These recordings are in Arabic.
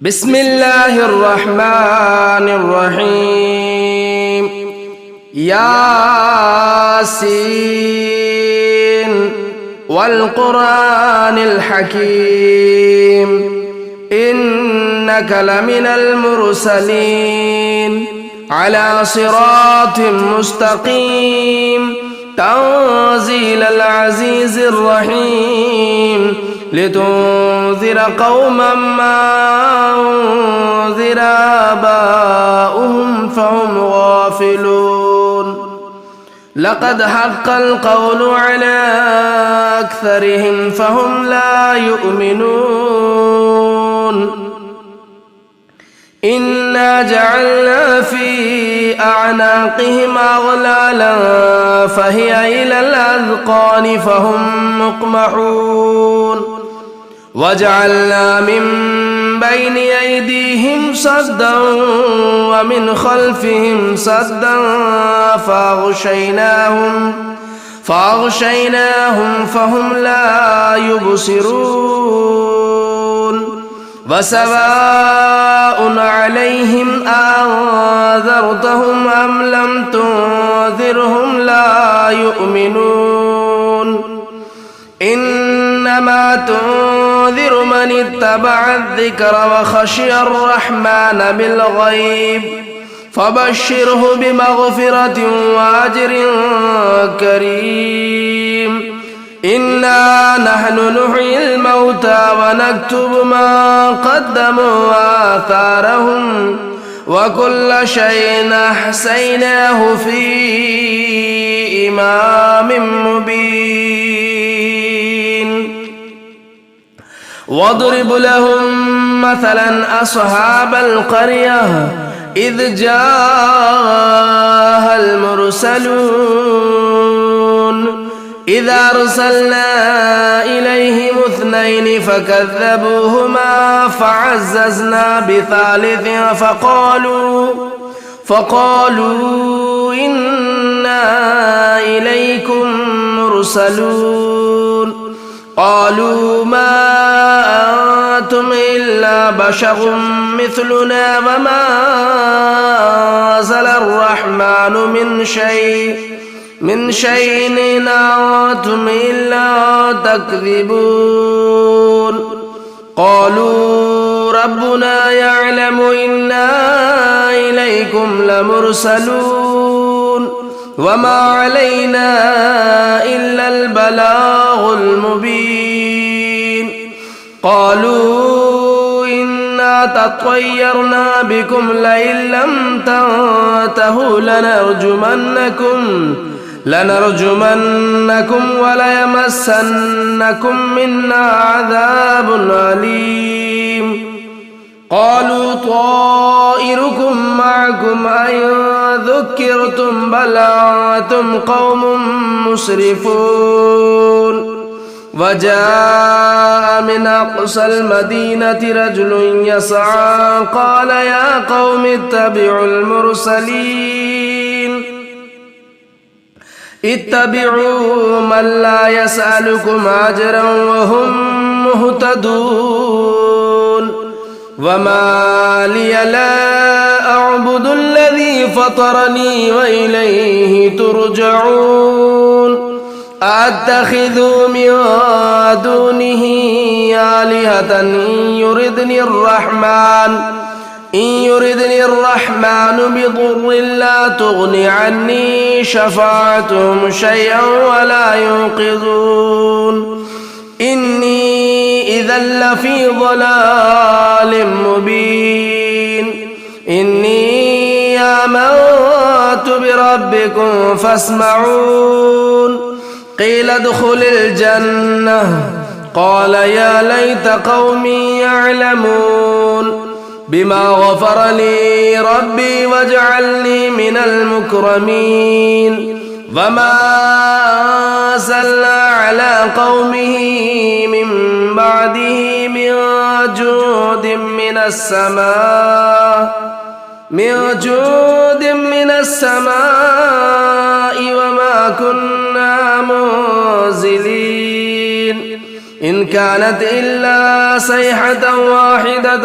بسم الله الرحمن الرحيم ياسين والقرآن الحكيم إنك لمن المرسلين على صراط مستقيم تنزيل العزيز الرحيم لتنذر قوما ما أنذر آباؤهم فهم غافلون لقد حق القول على أكثرهم فهم لا يؤمنون إنا جعلنا في أعناقهم أغلالا فهي إلى الأذقان فهم مقمحون وجعلنا من بين أيديهم سدا ومن خلفهم سدا فأغشيناهم فهم لا يبصرون وسواء عليهم أنذرتهم أم لم تنذرهم لا يؤمنون إنما تنذر من اتبع الذكر وخشي الرحمن بالغيب فبشره بمغفرة وأجر كريم إنا نحن نحيي الموتى ونكتب ما قدموا وآثارهم وكل شيء أحصيناه في إمام مبين واضرب لهم مثلا أصحاب القرية إذ جاءها المرسلون إذا أرسلنا إليهم 2 فكذبوهما فعززنا بثالث فقالوا إنا إليكم مرسلون قالوا ما أنتم إلا بشر مثلنا وما أنزل الرحمن من شيء إن أنتم إلا تكذبون قالوا ربنا يعلم إنا إليكم لمرسلون وما علينا إلا البلاغ المبين قالوا إنا تطيرنا بكم لئن لم تنتهوا لنرجمنكم وليمسنكم منا عذاب أليم قالوا طائركم معكم أئن ذكرتم بل أنتم قوم مسرفون وجاء من أقصى المدينة رجل يسعى قال يا قوم اتبعوا المرسلين اتبعوا من لا يسألكم أجرا وهم مهتدون وما لي لا أعبد الذي فطرني وإليه ترجعون أتخذ من دونه آلهة إن يردني الرحمن بضر لا تغن عني شفاعتهم شيئا ولا ينقذون إني إذا لفي ضلال مبين إني آمنت بربكم فاسمعون قيل ادخل الجنة قال يا ليت قومي يعلمون بما غفر لي ربي وجعلني من المكرمين وما أرسلنا على قومه من بعده من جود من السماء وما كنا منزلين إن كانت إلا صيحة واحدة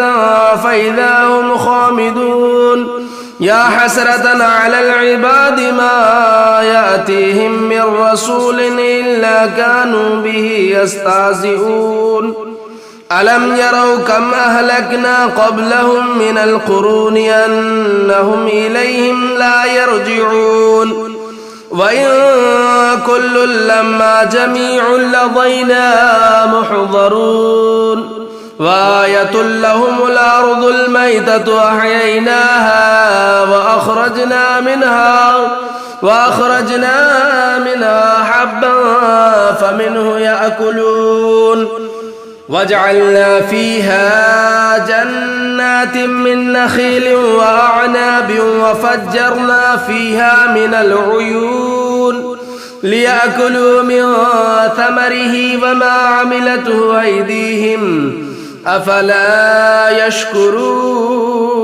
فإذا هم خامدون يا حسرة على العباد ما يأتيهم من رسول إلا كانوا به يستهزئون ألم يروا كم أهلكنا قبلهم من القرون أنهم إليهم لا يرجعون وإن كل لما جميع لدينا محضرون وآية لهم الأرض الميتة أحييناها وأخرجنا منها حبا فمنه يأكلون وجعلنا فيها جنات من نخيل وأعناب وفجرنا فيها من العيون ليأكلوا من ثمره وما عملته أيديهم أفلا يشكرون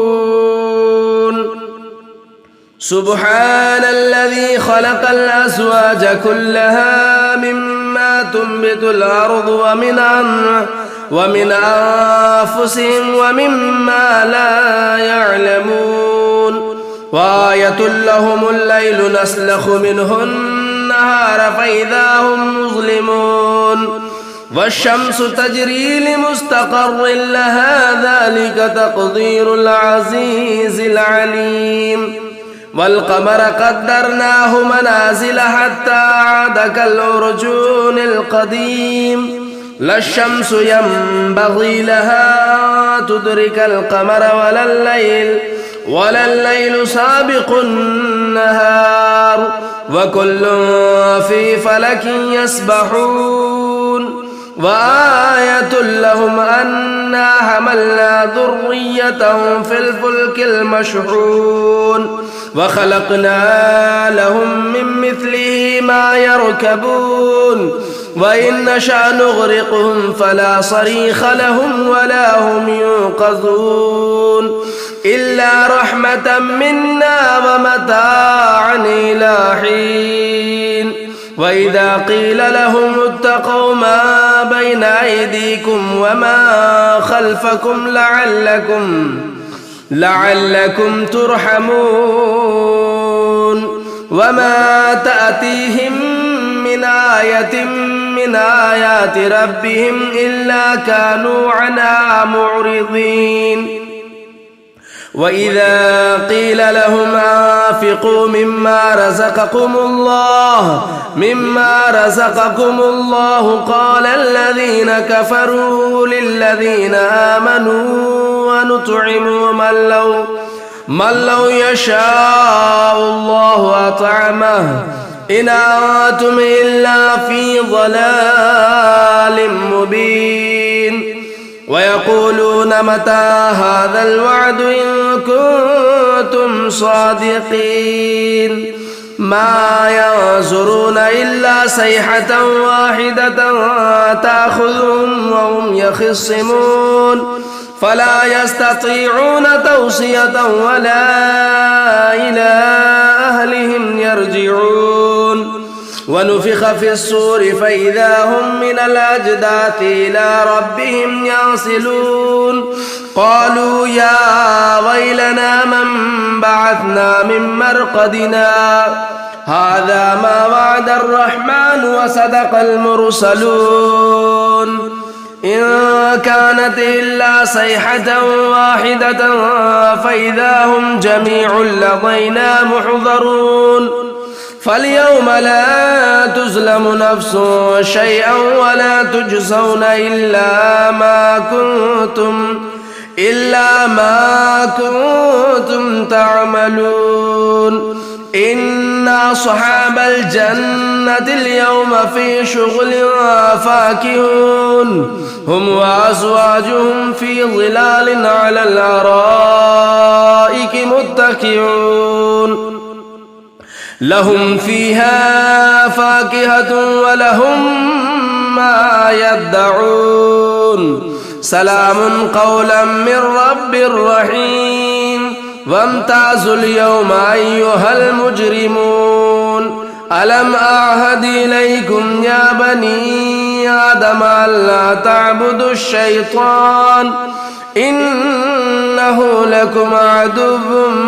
سبحان الذي خلق الأزواج كلها مما تنبت الأرض ومن أنفسهم ومما لا يعلمون وآية لهم الليل نسلخ منه النهار فإذا هم مظلمون والشمس تجري لمستقر لها ذلك تقدير العزيز العليم والقمر قدرناه منازل حتى عاد كالعرجون القديم لا الشمس ينبغي لها تدرك القمر ولا الليل سابق النهار وكل في فلك يسبحون وآية لهم أنا حملنا ذريتهم في الفلك المشحون وخلقنا لهم من مثله ما يركبون وإن نشأ نغرقهم فلا صريخ لهم ولا هم ينقذون إلا رحمة منا ومتاعا إلى حين وإذا قيل لهم اتقوا ما بين أيديكم وما خلفكم لعلكم ترحمون وما تأتيهم من آية من آيات ربهم إلا كانوا عنها معرضين وإذا قيل لهم أنفقوا مما رزقكم الله قال الذين كفروا للذين آمنوا ونطعم من لو يشاء الله أطعمه إن أنتم إلا في ضلال مبين ويقولون متى هذا الوعد إن كنتم صادقين ما ينظرون إلا صيحة واحدة تأخذهم وهم يخصمون فلا يستطيعون توصية ولا إلى أهلهم يرجعون ونفخ في الصور فإذا هم من الأجداث إلى ربهم ينسلون قالوا يا ويلنا من بعثنا من مرقدنا هذا ما وعد الرحمن وصدق المرسلون إن كانت إلا صيحة واحدة فإذا هم جميع لدينا محضرون فاليوم لا تظلم نفس شيئا ولا تجزون إلا ما كنتم تعملون إن أصحاب الجنة اليوم في شغل فاكهون هم وأزواجهم في ظلال على الأرائك متكئون لهم فيها فاكهة ولهم ما يدعون سلام قولا من رب رحيم وامتازوا اليوم أيها المجرمون ألم أعهد إليكم يا بني بني آدم ألا تعبدوا الشيطان إنه لكم عدو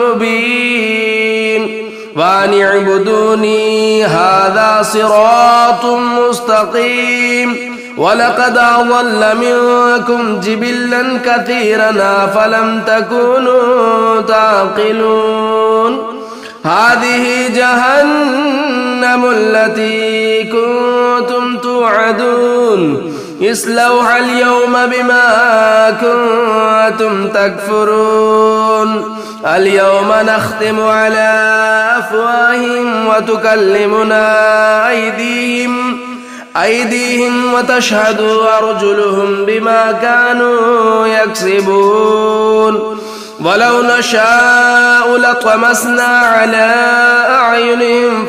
مبين وأن اعبدوني هذا صراط مستقيم ولقد أضل منكم جبلا كثيرا أفلم تكونوا تعقلون هذه جهنم التي كنتم توعدون اصلوها اليوم بما كنتم تكفرون اليوم نختم على أفواههم وتكلمنا أيديهم وتشهد أرجلهم بما كانوا يكسبون ولو نشاء لطمسنا على أعينهم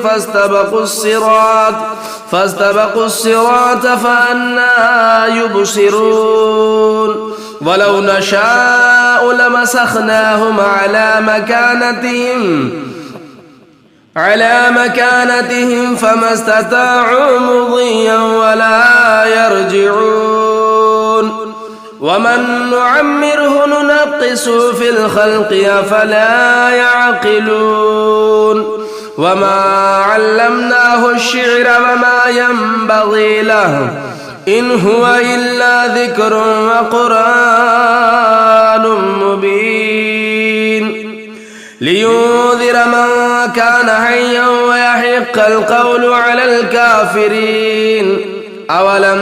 فاستبقوا الصراط فأنى يبصرون ولو نشاء لمسخناهم على مكانتهم فما استطاعوا مضيا ولا يرجعون ومن نعمره ننقص في الخلق أفلا يعقلون وما علمناه الشعر وما ينبغي له إن هو إلا ذكر وقرآن مبين لينذر من كان حيا ويحق القول على الكافرين أولم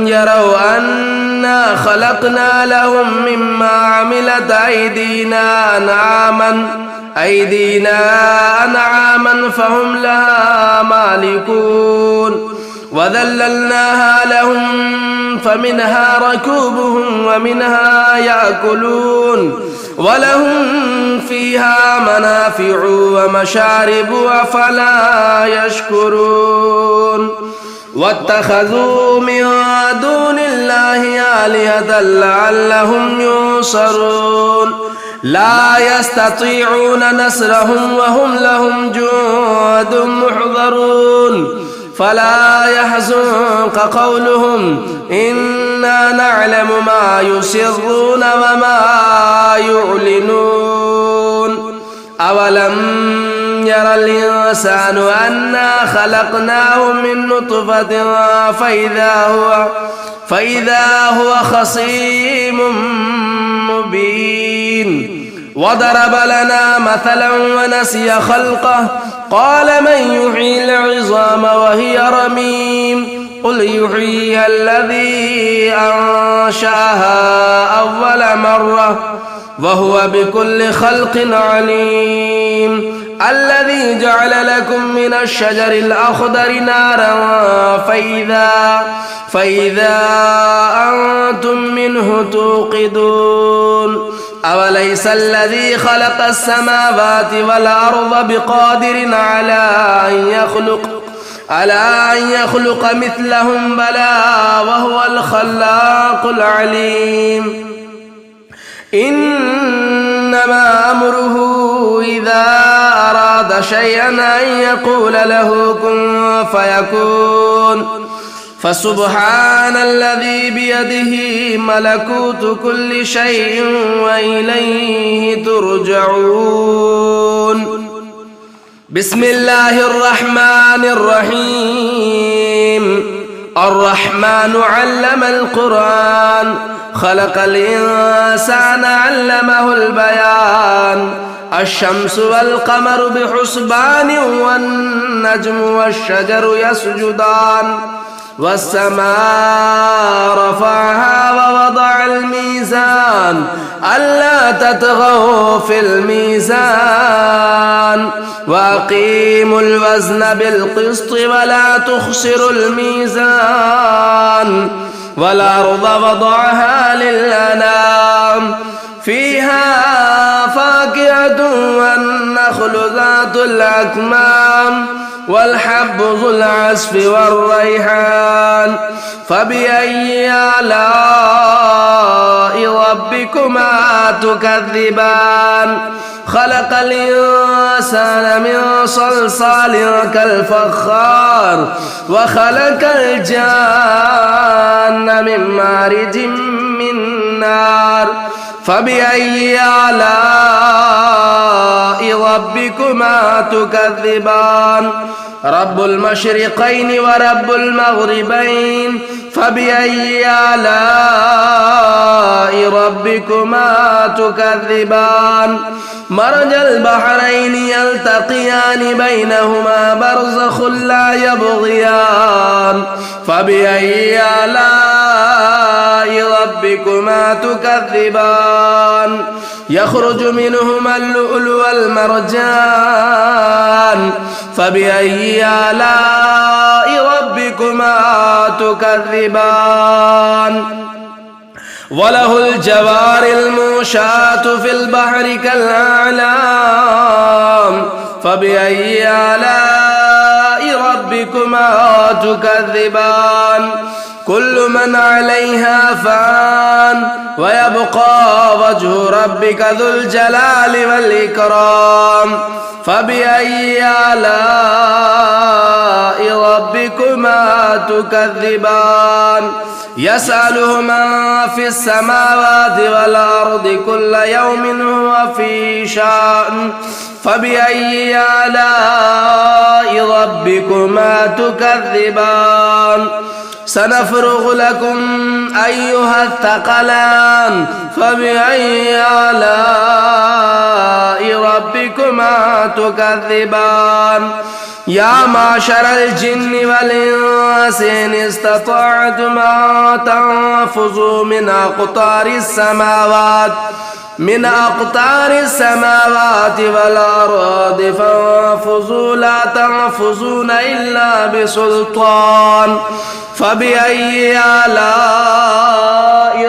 يروا أنا خلقنا لهم مما عملت أيدينا أنعاما فهم لها مالكون وذللناها لهم فمنها ركوبهم ومنها يأكلون ولهم فيها منافع ومشارب أفلا يشكرون واتخذوا من دون الله آلهة لعلهم ينصرون لا يستطيعون نصرهم وهم لهم جند محضرون فلا يحزنك قولهم إنا نعلم ما يسرون وما يعلنون أولم يرى الإنسان أنا خلقناه من نطفة فإذا هو خصيم مبين وضرب لنا مثلا ونسي خلقه قال من يحيي العظام وهي رميم قل يحييها الذي أنشأها أول مرة وهو بكل خلق عليم الذي جعل لكم من الشجر الأخضر نارا فإذا أنتم منه توقدون أوليس الذي خلق السماوات والأرض بقادر على أن يخلق مثلهم بلى وهو الخلاق العليم إنما أمره إذا أراد شيئا أن يقول له كن فيكون فسبحان الذي بيده ملكوت كل شيء وإليه ترجعون بسم الله الرحمن الرحيم الرحمن علم القرآن خلق الإنسان علمه البيان الشمس والقمر بحسبان والنجم والشجر يسجدان والسماء رفعها ووضع الميزان ألا تطغوا في الميزان وأقيموا الوزن بالقسط ولا تخسروا الميزان والأرض وضعها للأنام فيها فاكهة والنخل ذات الأكمام والحب ذو العصف والريحان فبأي آلاء ربكما تكذبان خلق الإنسان من صلصال كالفخار وخلق الجان من مارج من نار فبأي آلاء ربكما تكذبان رب المشرقين ورب المغربين فبأي آلاء ربكما تكذبان مرج البحرين يلتقيان بينهما برزخ لا يبغيان فبأي آلاء ربكما تكذبان يخرج منهما اللؤلؤ والمرجان فبأي آلاء ربكما تكذبان وله الجوار المنشآت في البحر كالأعلام فبأي آلاء ربكما تكذبان كل من عليها فان ويبقى وجه ربك ذو الجلال والإكرام فبأي آلاء ربكما تكذبان يسأله من في السماوات والأرض كل يوم هو في شأن فبأي آلاء ربكما تكذبان سنفرغ لكم أيها الثقلان فبأي آلاء ربكما تكذبان يا معشر الجن والإنس إن استطعتم أن تنفذوا من أقطار السماوات والأرض فانفذوا لا تنفذون إلا بسلطان فبأي آلاء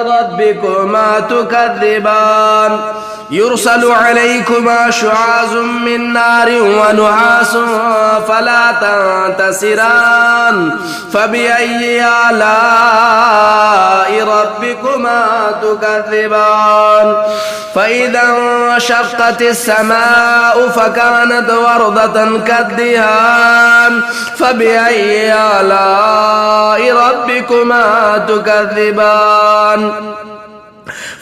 ربكما تكذبان يرسل عليكما شعاظ من نار ونحاس فلا تنتصران فبأي آلاء ربكما تكذبان فإذا انشقت السماء فكانت وردة كالدهان فبأي آلاء ربكما تكذبان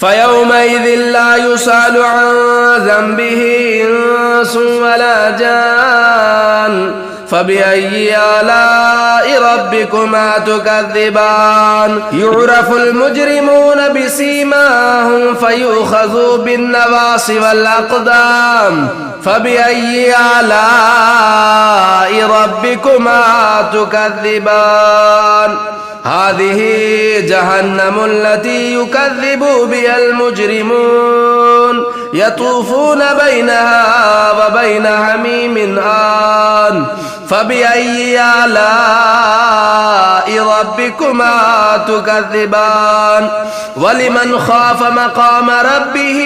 فيومئذ لا يسأل عن ذنبه إنس ولا جان فبأي آلاء ربكما تكذبان يعرف المجرمون بسيماهم فيؤخذوا بالنواصي والأقدام فبأي آلاء ربكما تكذبان هذه جهنم التي يكذب بها المجرمون يطوفون بينها وبين حميم آن فبأي آلاء ربكما تكذبان ولمن خاف مقام ربه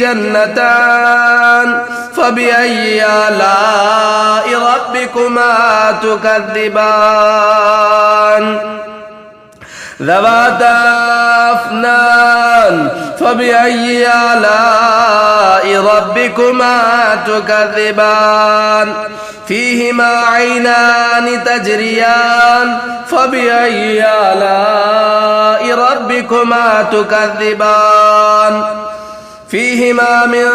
جنتان فبأي آلاء ربكما تكذبان ذواتا أفنان فبأي آلاء ربكما تكذبان فيهما عينان تجريان فبأي آلاء ربكما تكذبان فيهما من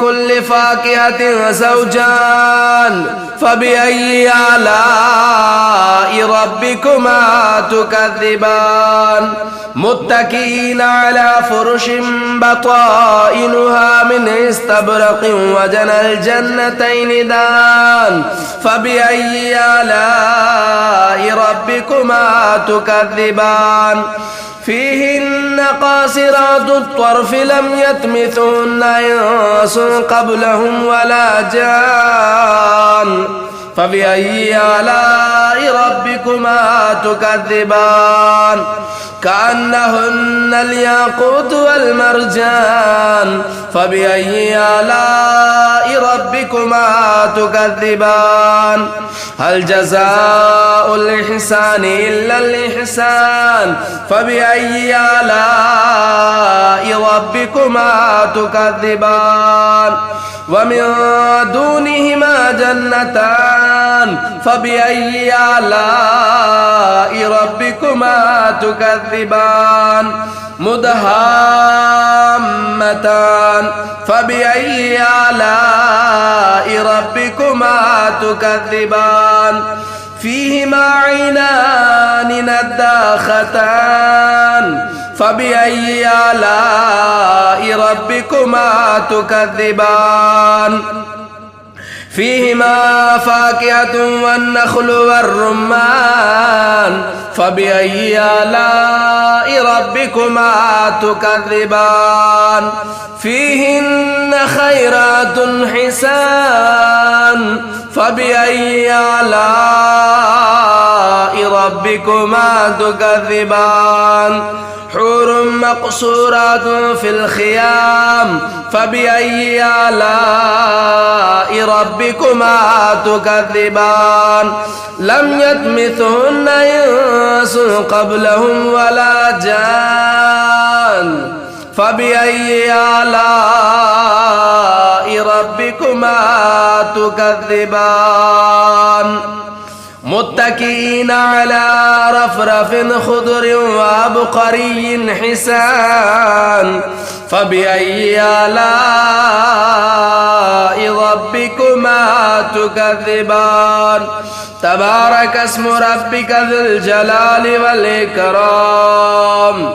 كل فاكهة زوجان فبأي آلاء ربكما تكذبان متكئين على فرش بطائنها من استبرق وجنى الجنتين دان فبأي آلاء ربكما تكذبان فيهن قاصرات الطرف لم يطمثهن إنس قبلهم ولا جان فبأي آلاء ربكما تكذبان كأنهن الياقوت والمرجان فبأي آلاء ربكما تكذبان هل جزاء الإحسان إلا الإحسان فبأي آلاء ربكما تكذبان ومن دونهما جنتان فبأي آلاء ربكما تكذبان مدهامتان فبأي آلاء ربكما تكذبان فيهما عينان نضاختان فبأي آلاء ربكما تكذبان فيهما فاكهة والنخل والرمان فبأي آلاء ربكما تكذبان فيهن خيرات حسان فبأي آلاء ربكما تكذبان حور مقصورات في الخيام فبأي آلاء ربكما تكذبان لم يطمثهن إنس قبلهم ولا جان فبأي آلاء ربكما تكذبان متكئين على رفرف خضر وعبقري حسان فبأي آلاء ربكما تكذبان تبارك اسم ربك ذي الجلال والإكرام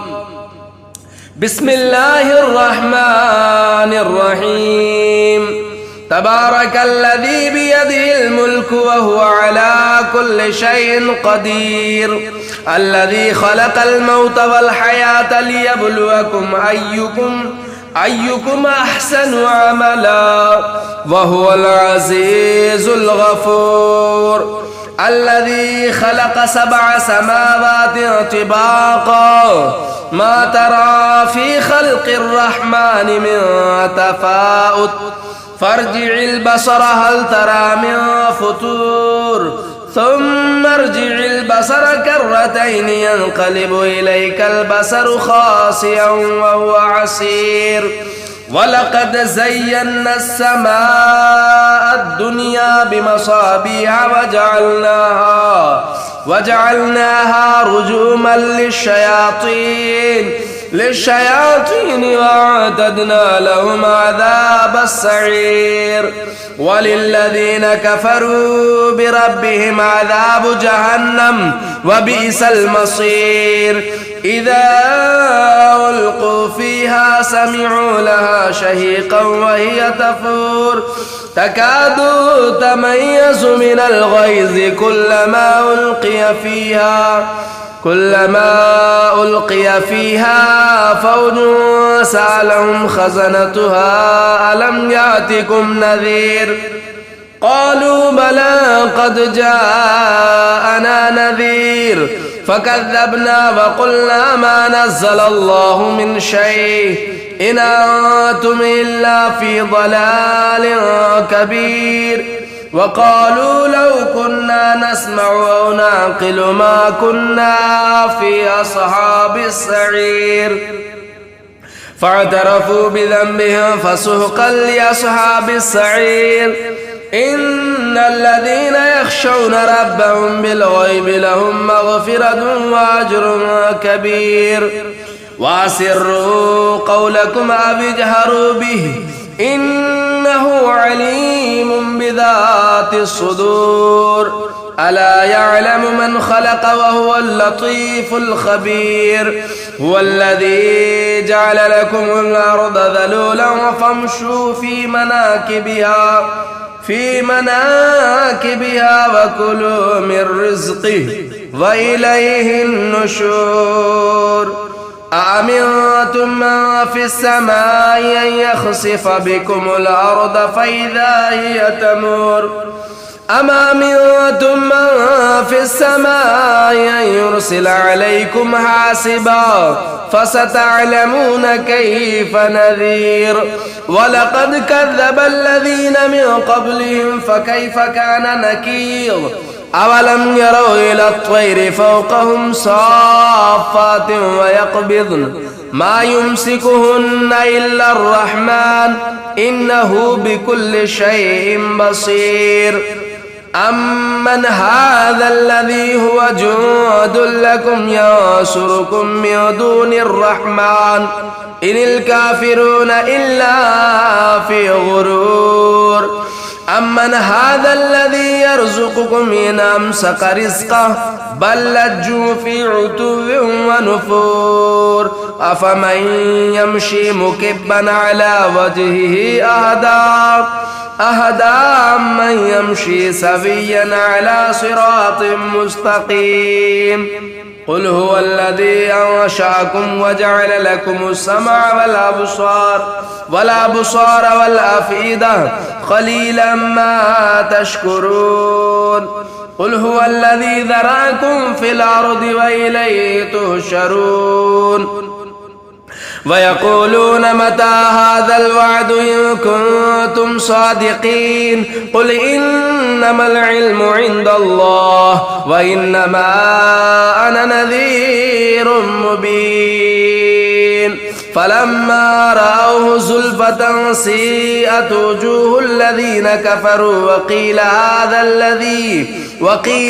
بسم الله الرحمن الرحيم تبارك الذي بيده الملك وهو على كل شيء قدير الذي خلق الموت والحياة ليبلوكم أيكم أحسن عملا وهو العزيز الغفور الذي خلق 7 سماوات طباقا ما ترى في خلق الرحمن من تفاؤت فارجع البصر هل ترى من فطور ثم ارجع البصر كرتين ينقلب إليك البصر خاسئا وهو عسير ولقد زينا السماء الدنيا بمصابيح وجعلناها رجوما للشياطين وأعتدنا لهم عذاب السعير وللذين كفروا بربهم عذاب جهنم وبئس المصير إذا ألقوا فيها سمعوا لها شهيقا وهي تفور تكاد تميز من الغيظ كلما ألقي فيها فوج سألهم خزنتها ألم يأتكم نذير قالوا بلى قد جاءنا نذير فكذبنا وقلنا ما نزل الله من شيء إن أنتم إلا في ضلال كبير وقالوا لو كنا نسمع أو نعقل ما كنا في أصحاب السعير فاعترفوا بذنبهم فسحقا لأصحاب السعير إن الذين يخشون ربهم بالغيب لهم مغفرة وأجر كبير وأسروا قولكم أو اجهروا به إنه عليم بذات الصدور ألا يعلم من خلق وهو اللطيف الخبير هو الذي جعل لكم الأرض ذلولا فامشوا في مناكبها وكلوا من رزقه وإليه النشور أأمنتم من في السماء أن يخسف بكم الأرض فإذا هي تمور أما منتم من في السماء أن يرسل عليكم حاسبا فستعلمون كيف نذير ولقد كذب الذين من قبلهم فكيف كان نكير أولم يروا إلى الطير فوقهم صافات ويقبضن ما يمسكهن إلا الرحمن إنه بكل شيء بصير أمن هذا الذي هو جند لكم ينصركم من دون الرحمن إن الكافرون إلا في غرور أمن هذا الذي يرزقكم إن أمسك رزقه بل لجوا في عتو ونفور أفمن يمشي مكبا على وجهه أهدى من يمشي سويا على صراط مستقيم قل هو الذي أنشأكم وجعل لكم السمع والأبصار والأفئدة قليلا ما تشكرون قل هو الذي ذرأكم في الأرض وإليه تحشرون ويقولون متى هذا الوعد إن كنتم صادقين قل إنما العلم عند الله وإنما أنا نذير مبين فلما رأوه زلفة سيئت وجوه الذين كفروا وقيل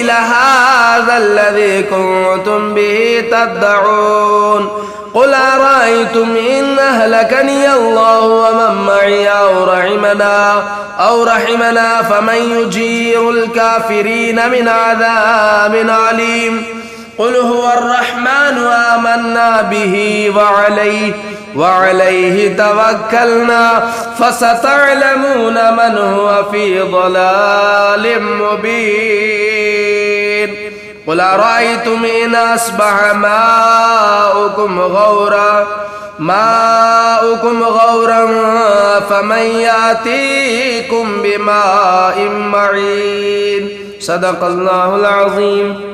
هذا الذي كنتم به تدعون قل أرأيتم إن أهلكني الله ومن معي أو رحمنا فمن يجير الكافرين من عذاب عليم قل هو الرحمن آمنا به وعليه توكلنا فستعلمون من هو في ضلال مبين قل أرأيتم إن أصبح ماؤكم غورا فمن يأتيكم بماء معين صدق الله العظيم.